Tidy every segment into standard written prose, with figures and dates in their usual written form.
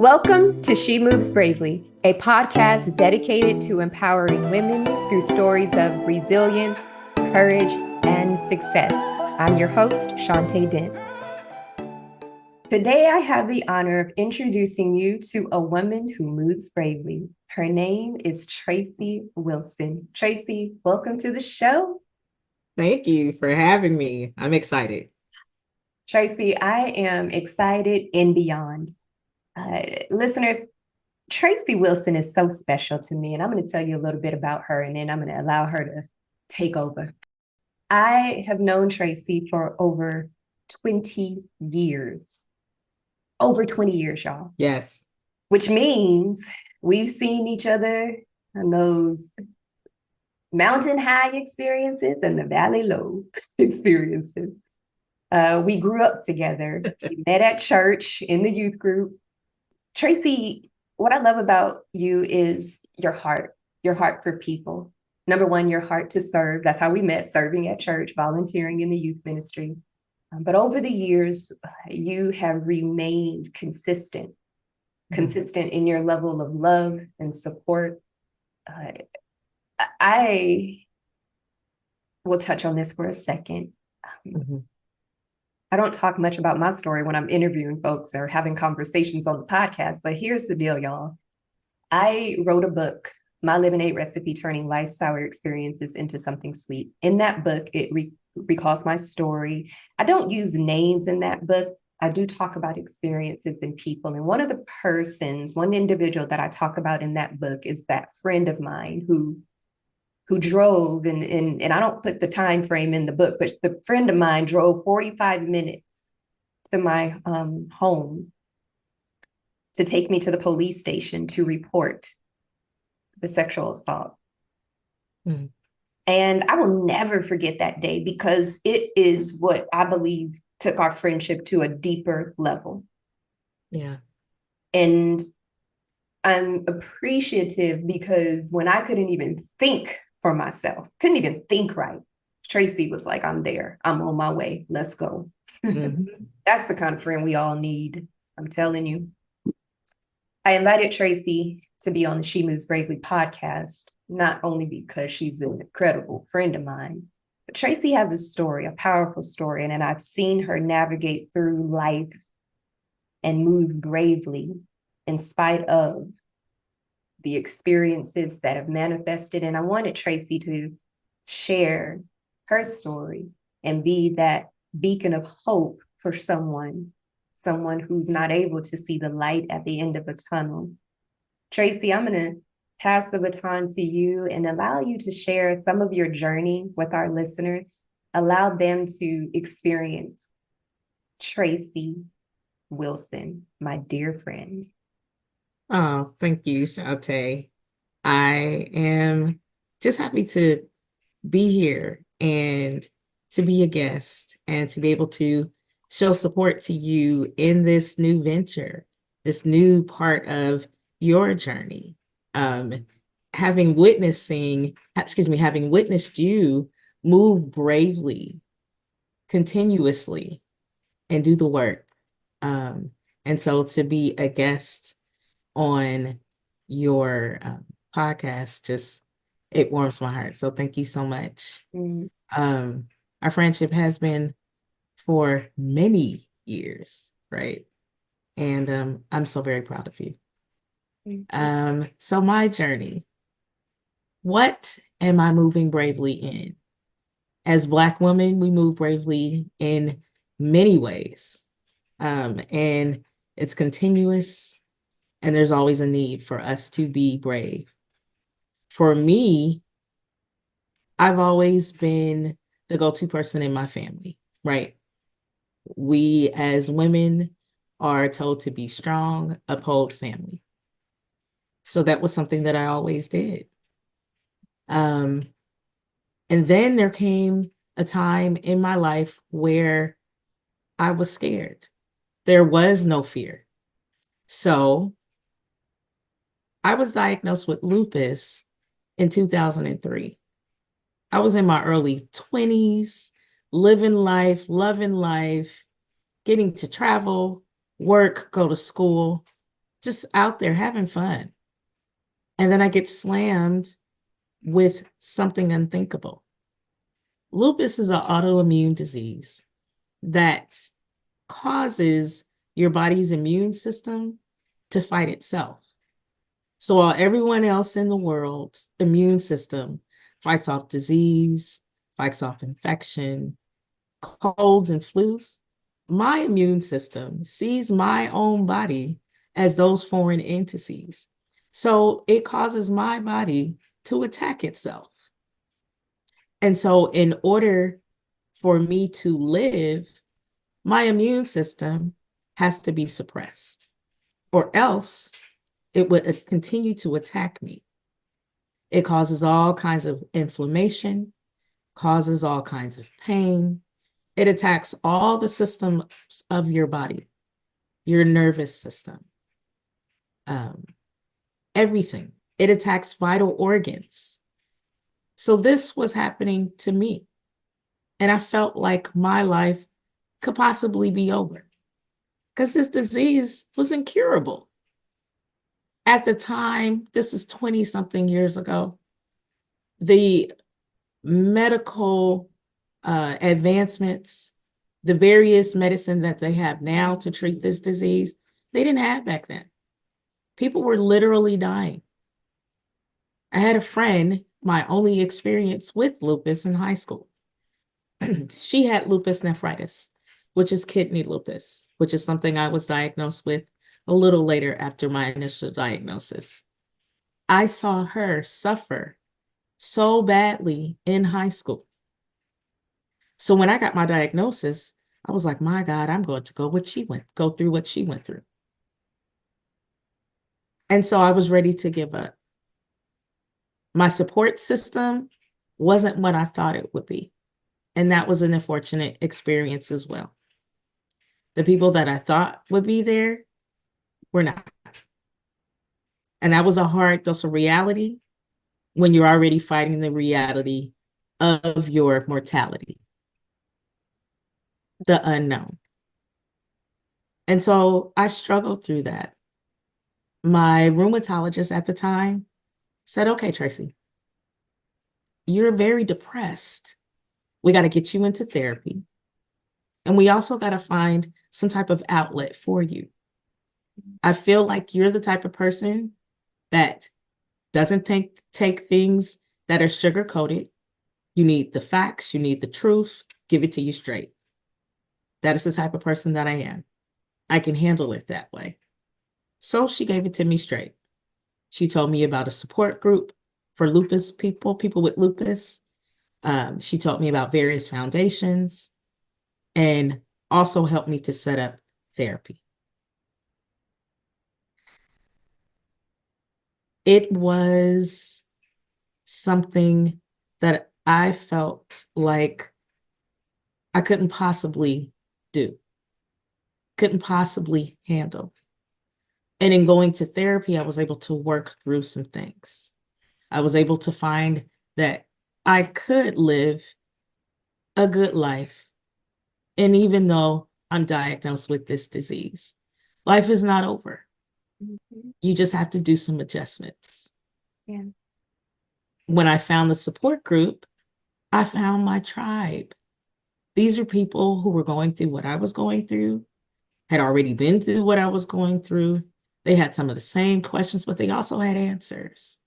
Welcome to She Moves Bravely, a podcast dedicated to empowering women through stories of resilience, courage, and success. I'm your host, Shantae Dent. Today, I have the honor of introducing you to a woman who moves bravely. Her name is Tracy Wilson. Tracy, welcome to the show. Thank you for having me. I'm excited. Tracy, I am excited and beyond. Listeners, Tracy Wilson is so special to me, and I'm going to tell you a little bit about her, and then I'm going to allow her to take over. I have known Tracy for over 20 years. Over 20 years, y'all. Yes. Which means we've seen each other on those mountain high experiences and the valley low experiences. We grew up together. We met at church in the youth group. Tracy, what I love about you is your heart for people. Number one, your heart to serve. That's how we met, serving at church, volunteering in the youth ministry. But over the years, you have remained consistent in your level of love and support. I will touch on this for a second. I don't talk much about my story when I'm interviewing folks or having conversations on the podcast, but here's the deal, y'all. I wrote a book, My Lemonade Recipe, Turning Life's Sour Experiences into Something Sweet. In that book, it recalls my story. I don't use names in that book. I do talk about experiences and people. And one individual that I talk about in that book is that friend of mine who drove, and I don't put the time frame in the book, but the friend of mine drove 45 minutes to my home to take me to the police station to report the sexual assault. And I will never forget that day because it is what I believe took our friendship to a deeper level. Yeah. And I'm appreciative because when I couldn't even think for myself, couldn't even think right, Tracy was like, I'm there. I'm on my way. Let's go. That's the kind of friend we all need. I'm telling you. I invited Tracy to be on the She Moves Bravely podcast, not only because she's an incredible friend of mine, but Tracy has a story, a powerful story, and I've seen her navigate through life and move bravely in spite of the experiences that have manifested. And I wanted Tracy to share her story and be that beacon of hope for someone who's not able to see the light at the end of a tunnel. Tracy, I'm going to pass the baton to you and allow you to share some of your journey with our listeners, allow them to experience Tracy Wilson, my dear friend. Oh, thank you, Shantae. I am just happy to be here and to be a guest and to be able to show support to you in this new venture, this new part of your journey. Having witnessed you move bravely, continuously, and do the work. And so to be a guest on your podcast, it warms my heart. So thank you so much. Our friendship has been for many years, right? And I'm so very proud of you. So my journey, what am I moving bravely in? As Black women, we move bravely in many ways. And it's continuous, and there's always a need for us to be brave. For me, I've always been the go-to person in my family, right? We as women are told to be strong, uphold family. So that was something that I always did. And then there came a time in my life where I was scared. There was no fear. So I was diagnosed with lupus in 2003. I was in my early 20s, living life, loving life, getting to travel, work, go to school, just out there having fun. And then I get slammed with something unthinkable. Lupus is an autoimmune disease that causes your body's immune system to fight itself. So while everyone else in the world's immune system fights off disease, fights off infection, colds and flus, my immune system sees my own body as those foreign entities. So it causes my body to attack itself. And so in order for me to live, my immune system has to be suppressed, or else it would continue to attack me. It causes all kinds of inflammation, causes all kinds of pain. It attacks all the systems of your body, your nervous system, everything. It attacks vital organs. So this was happening to me. And I felt like my life could possibly be over because this disease was incurable. At the time, this is 20 something years ago, the medical advancements, the various medicine that they have now to treat this disease, they didn't have back then. People were literally dying. I had a friend, my only experience with lupus in high school. She had lupus nephritis, which is kidney lupus, which is something I was diagnosed with a little later after my initial diagnosis. I saw her suffer so badly in high school. So when I got my diagnosis, I was like, my God, I'm going to go through what she went through. And so I was ready to give up. My support system wasn't what I thought it would be. And that was an unfortunate experience as well. The people that I thought would be there were not. And that was a hard dose of reality when you're already fighting the reality of your mortality, the unknown. And so I struggled through that. My rheumatologist at the time said, okay, Tracy, you're very depressed. We got to get you into therapy. And we also got to find some type of outlet for you. I feel like you're the type of person that doesn't take things that are sugar-coated. You need the facts, you need the truth, give it to you straight. That is the type of person that I am. I can handle it that way. So she gave it to me straight. She told me about a support group for lupus people with lupus. She taught me about various foundations and also helped me to set up therapy. It was something that I felt like I couldn't possibly do, couldn't possibly handle. And in going to therapy, I was able to work through some things. I was able to find that I could live a good life. And even though I'm diagnosed with this disease, life is not over. Mm-hmm. You just have to do some adjustments. Yeah. When I found the support group, I found my tribe. These are people who were going through what I was going through, had already been through what I was going through. They had some of the same questions, but they also had answers.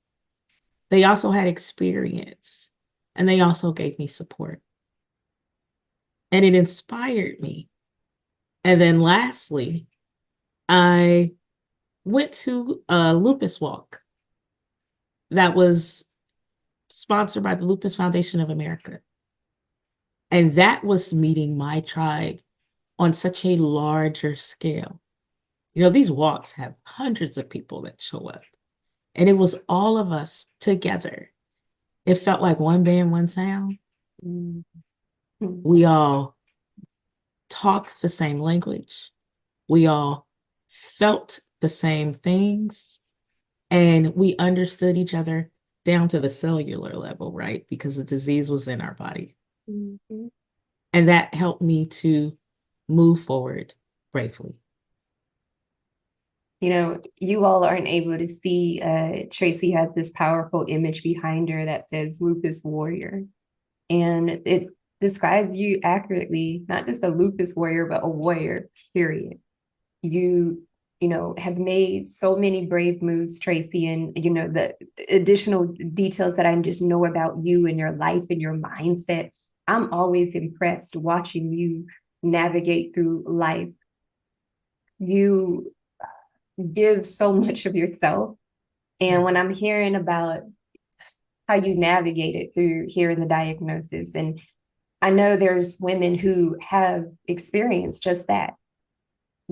They also had experience, and they also gave me support. And it inspired me. And then lastly, I went to a lupus walk that was sponsored by the Lupus Foundation of America. And that was meeting my tribe on such a larger scale. You know, these walks have hundreds of people that show up. And it was all of us together. It felt like one band, one sound. Mm-hmm. We all talked the same language. We all felt the same things. And we understood each other down to the cellular level, right? Because the disease was in our body. Mm-hmm. And that helped me to move forward bravely. You know, you all aren't able to see, Tracy has this powerful image behind her that says Lupus Warrior. And it describes you accurately, not just a lupus warrior, but a warrior, period. You, you know, have made so many brave moves, Tracy, and, you know, the additional details that I just know about you and your life and your mindset. I'm always impressed watching you navigate through life. You give so much of yourself. And when I'm hearing about how you navigated through hearing the diagnosis, and I know there's women who have experienced just that,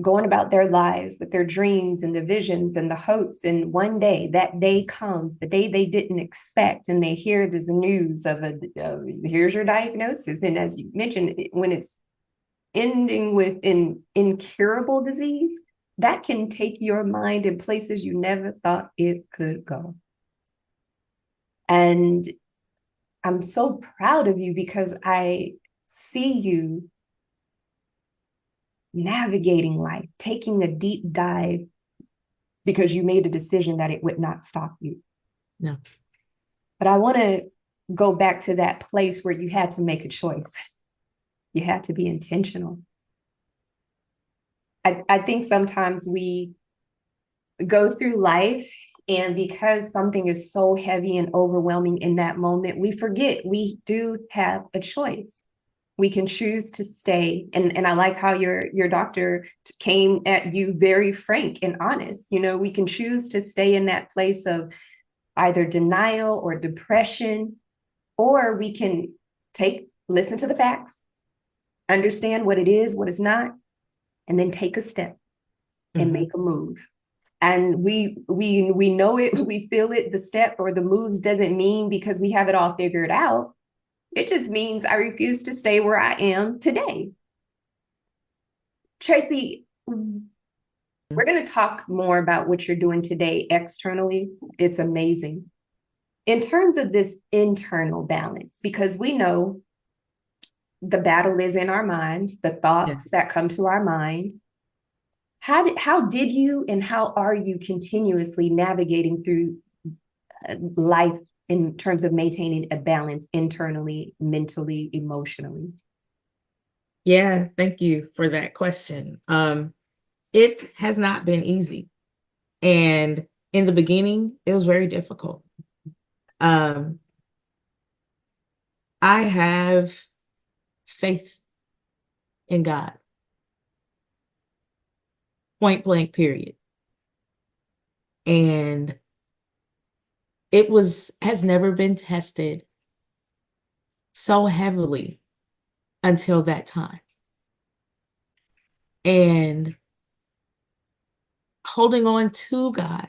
going about their lives with their dreams and the visions and the hopes. And one day, that day comes, the day they didn't expect, and they hear this news of here's your diagnosis. And as you mentioned, when it's ending with an incurable disease, that can take your mind in places you never thought it could go. And I'm so proud of you because I see you navigating life, taking a deep dive because you made a decision that it would not stop you. No. But I want to go back to that place where you had to make a choice. You had to be intentional. I think sometimes we go through life, and because something is so heavy and overwhelming in that moment, we forget we do have a choice. We can choose to stay. And I like how your doctor came at you very frank and honest. You know, we can choose to stay in that place of either denial or depression, or we can listen to the facts, understand what it is, what it's not, and then take a step and make a move. And we know it, we feel it, the step or the moves doesn't mean because we have it all figured out. It just means I refuse to stay where I am today. Tracy, we're going to talk more about what you're doing today externally. It's amazing. In terms of this internal balance, because we know the battle is in our mind, the thoughts that come to our mind. How did you and how are you continuously navigating through life in terms of maintaining a balance internally, mentally, emotionally? Yeah, thank you for that question. It has not been easy. And in the beginning, it was very difficult. I have faith in God. Point blank, period. And it has never been tested so heavily until that time. And holding on to God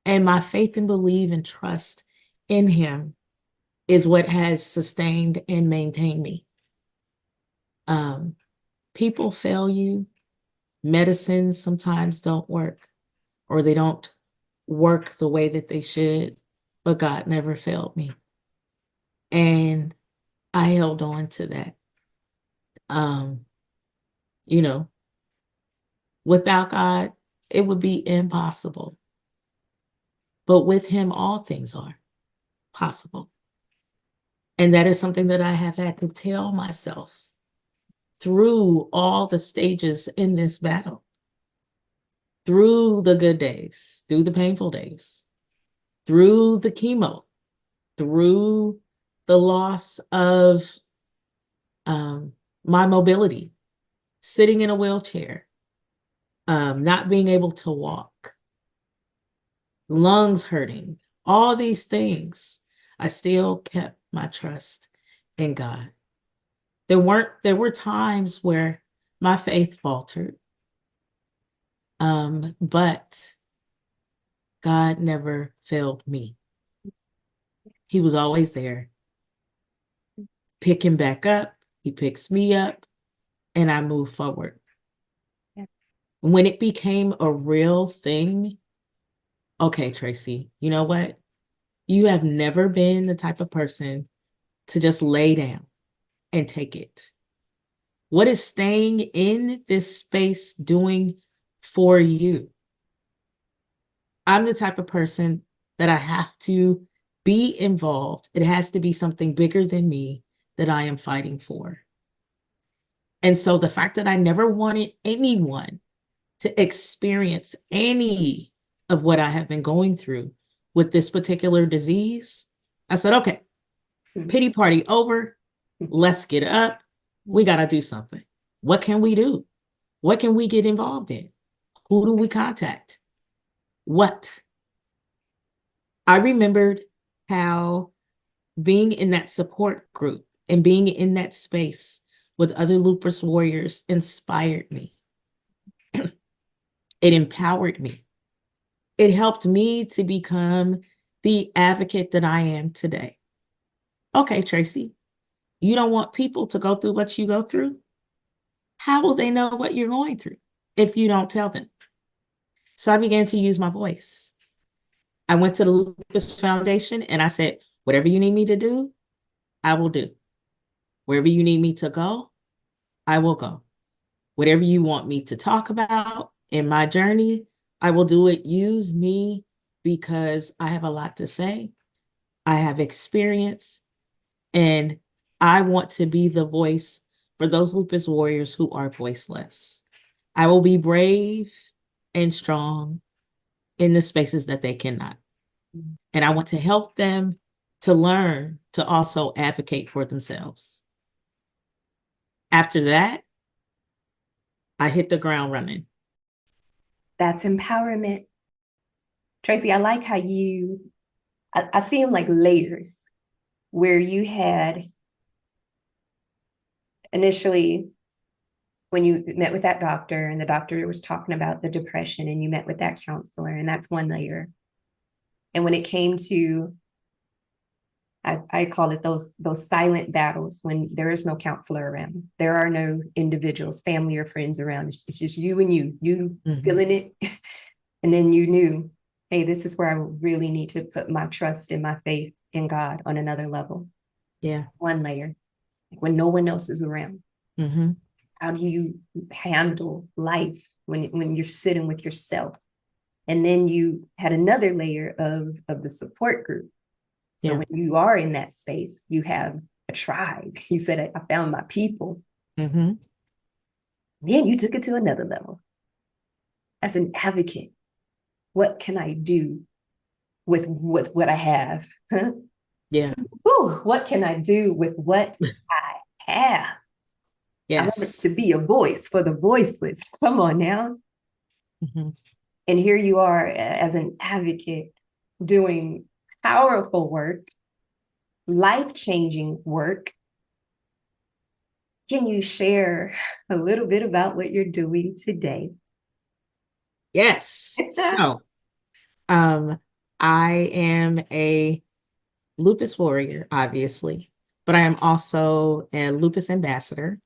and my faith and belief and trust in Him is what has sustained and maintained me. People fail you. Medicines sometimes don't work, or they don't work the way that they should, but God never failed me. And I held on to that. You know, without God, it would be impossible. But with Him, all things are possible. And that is something that I have had to tell myself through all the stages in this battle, through the good days, through the painful days, through the chemo, through the loss of my mobility, sitting in a wheelchair, not being able to walk, lungs hurting, all these things. I still kept my trust in God. There were times where my faith faltered, but God never failed me. He was always there, picking back up. He picks me up, and I move forward. Yeah. When it became a real thing, okay, Tracy, you know what? You have never been the type of person to just lay down and take it. What is staying in this space doing for you? I'm the type of person that I have to be involved. It has to be something bigger than me that I am fighting for. And so the fact that I never wanted anyone to experience any of what I have been going through with this particular disease, I said, okay, pity party over. Let's get up. We got to do something. What can we do? What can we get involved in? Who do we contact? What? I remembered how being in that support group and being in that space with other lupus warriors inspired me. It empowered me. It helped me to become the advocate that I am today. Okay, Tracy, you don't want people to go through what you go through? How will they know what you're going through if you don't tell them? So I began to use my voice. I went to the Lupus Foundation and I said, whatever you need me to do, I will do. Wherever you need me to go, I will go. Whatever you want me to talk about in my journey, I will do it. Use me because I have a lot to say. I have experience, and I want to be the voice for those lupus warriors who are voiceless. I will be brave and strong in the spaces that they cannot. And I want to help them to learn to also advocate for themselves. After that, I hit the ground running. That's empowerment. Tracy, I like how I see them like layers, where you had initially, when you met with that doctor and the doctor was talking about the depression and you met with that counselor, and that's one layer. And when it came to, I call it those silent battles when there is no counselor around. There are no individuals, family or friends around. It's just you and you feeling it. And then you knew, hey, this is where I really need to put my trust and my faith in God on another level. Yeah. That's one layer. Like when no one else is around. How do you handle life when you're sitting with yourself? And then you had another layer of the support group. So when you are in that space, you have a tribe. You said, I found my people. Then you took it to another level. As an advocate, what can I do with what I have? Yeah. Ooh, what can I do with what I have? Yes. I want it to be a voice for the voiceless. Come on now. And here you are as an advocate doing powerful work, life-changing work. Can you share a little bit about what you're doing today? Yes. So, I am a lupus warrior, obviously, but I am also a lupus ambassador.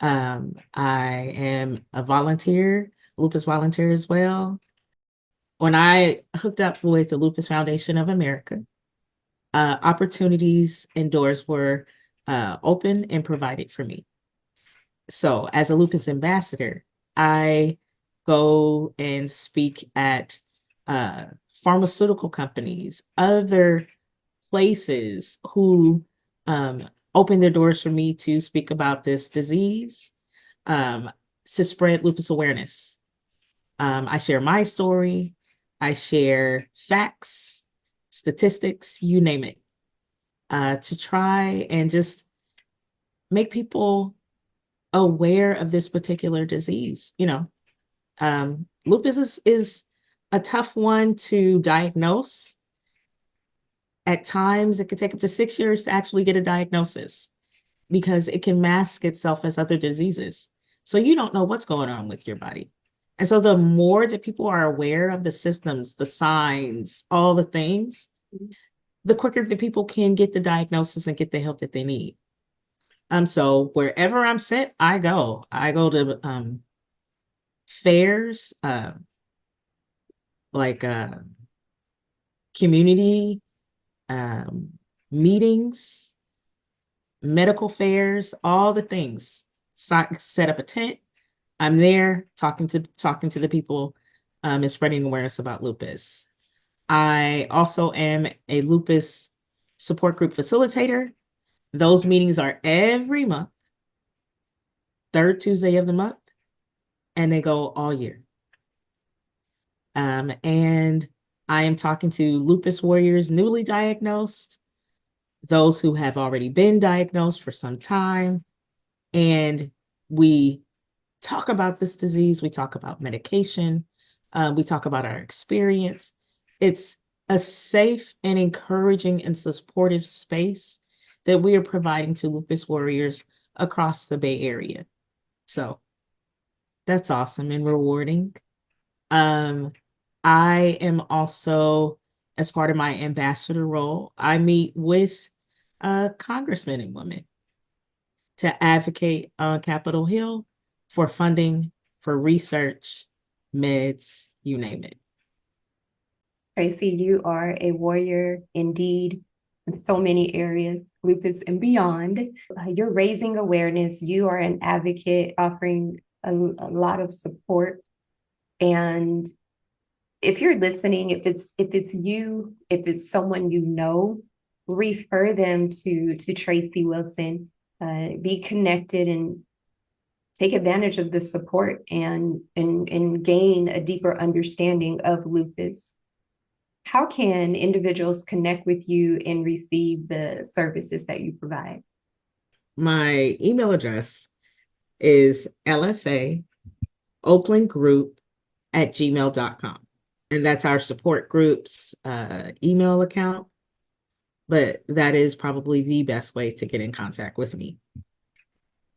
I am a volunteer, lupus volunteer as well. When I hooked up with the Lupus Foundation of America, opportunities and doors were open and provided for me. So as a lupus ambassador, I go and speak at pharmaceutical companies, other places who open their doors for me to speak about this disease, to spread lupus awareness. I share my story. I share facts, statistics, you name it, to try and just make people aware of this particular disease. Lupus is a tough one to diagnose. At times, it can take up to 6 years to actually get a diagnosis because it can mask itself as other diseases. So you don't know what's going on with your body. And so the more that people are aware of the symptoms, the signs, all the things, the quicker that people can get the diagnosis and get the help that they need. So wherever I'm sent, I go. I go to fairs, like community meetings, medical fairs, all the things. Set up a tent. I'm there talking to the people and spreading awareness about lupus. I also am a lupus support group facilitator. Those meetings are every month, third Tuesday of the month, and they go all year. And I am talking to lupus warriors newly diagnosed, those who have already been diagnosed for some time, and we talk about this disease. We talk about medication. We talk about our experience. It's a safe and encouraging and supportive space that we are providing to lupus warriors across the Bay Area. So that's awesome and rewarding. I am also, as part of my ambassador role, I meet with congressmen and women to advocate on Capitol Hill for funding, for research, meds, you name it. Tracy, you are a warrior indeed in so many areas, lupus and beyond. You're raising awareness. You are an advocate offering a lot of support. And if you're listening, if it's you, if it's someone you know, refer them to Tracy Wilson. Be connected and take advantage of the support and gain a deeper understanding of lupus. How can individuals connect with you and receive the services that you provide? My email address is lfaoaklandgroup@gmail.com. And that's our support group's email account. But that is probably the best way to get in contact with me.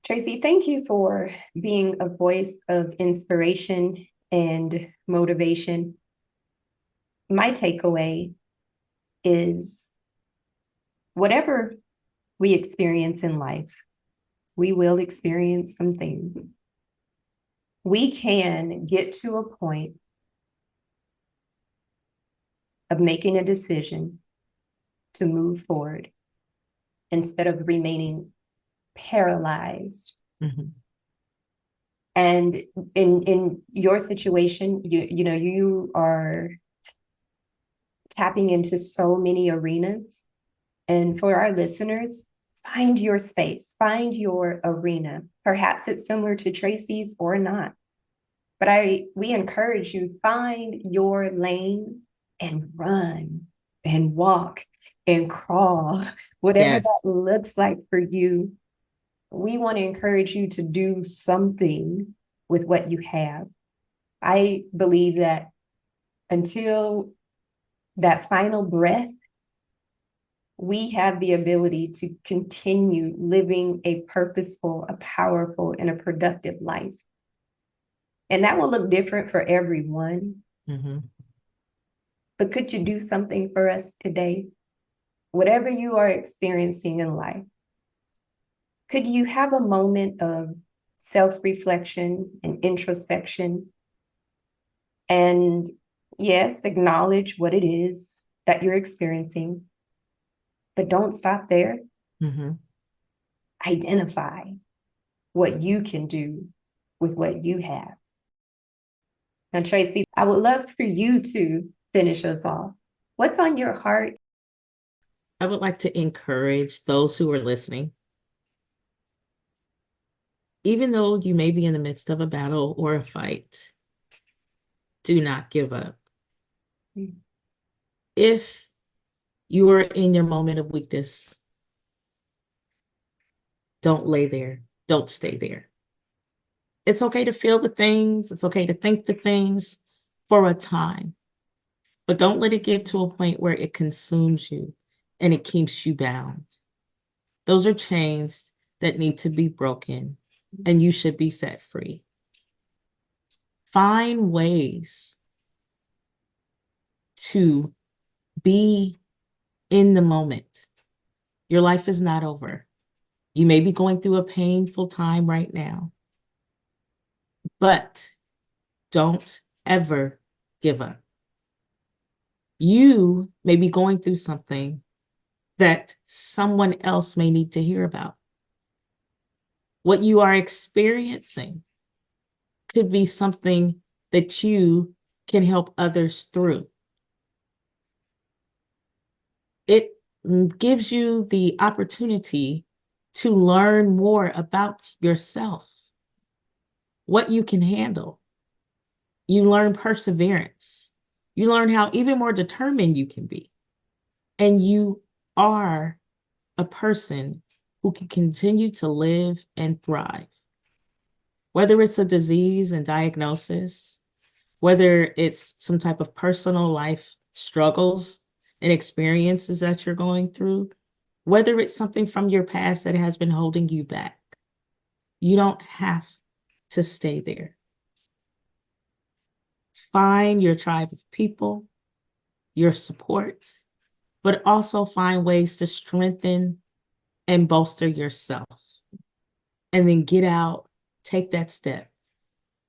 Tracy, thank you for being a voice of inspiration and motivation. My takeaway is whatever we experience in life, we will experience some things. We can get to a point of making a decision to move forward instead of remaining paralyzed. Mm-hmm. And in your situation, you are tapping into so many arenas. And for our listeners, find your space, find your arena. Perhaps it's similar to Tracy's or not. But we encourage you, find your lane and run and walk and crawl, whatever that looks like for you. We want to encourage you to do something with what you have. I believe that until that final breath, we have the ability to continue living a purposeful, a powerful, and a productive life. And that will look different for everyone. Mm-hmm. But could you do something for us today? Whatever you are experiencing in life, could you have a moment of self-reflection and introspection? And yes, acknowledge what it is that you're experiencing, but don't stop there. Mm-hmm. Identify what you can do with what you have. Now, Tracy, I would love for you to finish us off. What's on your heart? I would like to encourage those who are listening, even though you may be in the midst of a battle or a fight, do not give up. If you are in your moment of weakness, don't lay there. Don't stay there. It's okay to feel the things. It's okay to think the things for a time, but don't let it get to a point where it consumes you and it keeps you bound. Those are chains that need to be broken, and you should be set free. Find ways to be in the moment. Your life is not over. You may be going through a painful time right now, but don't ever give up. You may be going through something that someone else may need to hear about. What you are experiencing could be something that you can help others through. It gives you the opportunity to learn more about yourself, what you can handle. You learn perseverance. You learn how even more determined you can be. And you are a person who can continue to live and thrive. Whether it's a disease and diagnosis, whether it's some type of personal life struggles and experiences that you're going through, whether it's something from your past that has been holding you back, you don't have to stay there. Find your tribe of people, your support, but also find ways to strengthen and bolster yourself. And then get out, take that step,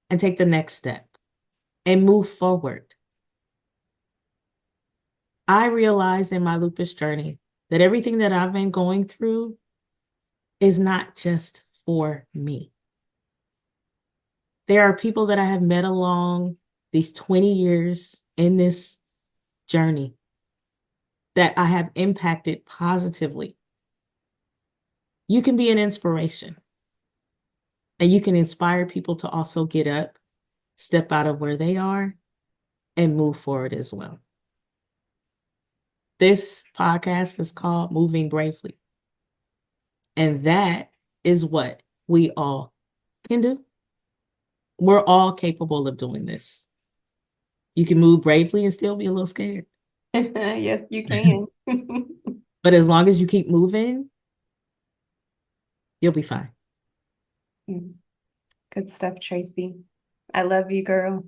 and take the next step, and move forward. I realized in my lupus journey that everything that I've been going through is not just for me. There are people that I have met along these 20 years in this journey that I have impacted positively. You can be an inspiration, and you can inspire people to also get up, step out of where they are, and move forward as well. This podcast is called Moving Bravely. And that is what we all can do. We're all capable of doing this. You can move bravely and still be a little scared. Yes, you can. But as long as you keep moving, you'll be fine. Good stuff, Tracy. I love you, girl.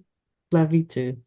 Love you too.